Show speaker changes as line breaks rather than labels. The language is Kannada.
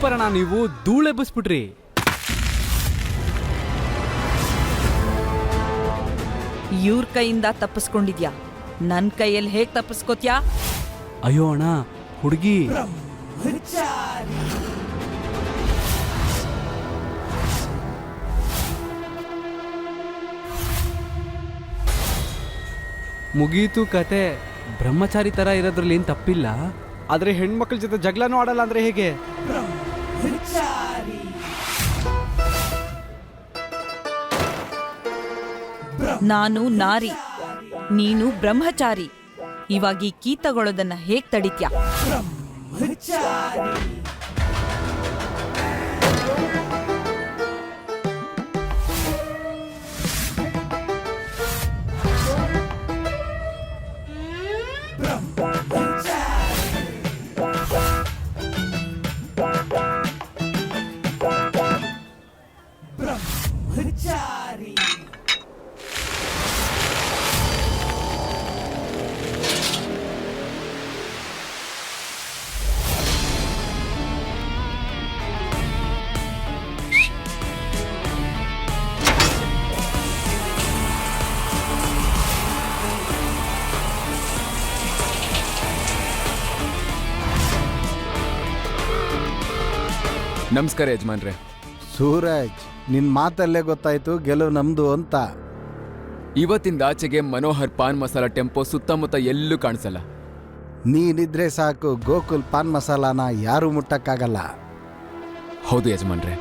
ಸೂಪರ್ ಅಣ್ಣ, ನೀವು ಧೂಳೆಬ್ಬಿಸ್ಬಿಟ್ರಿ.
ಇವ್ರ ಕೈಯಿಂದ ತಪ್ಪಿಸ್ಕೊಂಡಿದ್ಯಾ, ನನ್ ಕೈಯಲ್ಲಿ ಹೇಗ್ ತಪ್ಪಿಸ್ಕೋತ್ಯಾ?
ಅಯ್ಯೋ ಅಣ್ಣ, ಹುಡುಗಿ ಮುಗೀತು ಕತೆ. ಬ್ರಹ್ಮಚಾರಿ ತರ ಇರೋದ್ರಲ್ಲಿ ಏನ್ ತಪ್ಪಿಲ್ಲ. ಆದ್ರೆ ಹೆಣ್ಮಕ್ಳ ಜೊತೆ ಜಗಳನೂ ಆಡಲ್ಲ ಅಂದ್ರೆ ಹೇಗೆ?
ನಾನು ನಾರಿ, ನೀನು ಬ್ರಹ್ಮಚಾರಿ. ಇವಾಗ ಈ ಕೀ ತಗೊಳ್ಳೋದನ್ನ ಹೇಗ್ ತಡಿತ್ಯಾ?
ನಮಸ್ಕಾರ ಯಜಮಾನ್ರೆ.
ಸೂರಜ್, ನಿನ್ ಮಾತಲ್ಲೇ ಗೊತ್ತಾಯ್ತು ಗೆಲುವು ನಮ್ದು ಅಂತ.
ಇವತ್ತಿಂದ ಆಚೆಗೆ ಮನೋಹರ್ ಪಾನ್ ಮಸಾಲ ಟೆಂಪೋ ಸುತ್ತಮುತ್ತ ಎಲ್ಲೂ ಕಾಣಿಸಲ್ಲ.
ನೀನಿದ್ರೆ ಸಾಕು, ಗೋಕುಲ್ ಪಾನ್ ಮಸಾಲಾನ ಯಾರು ಮುಟ್ಟಕ್ಕಾಗಲ್ಲ.
ಹೌದು ಯಜಮಾನ್ರೆ.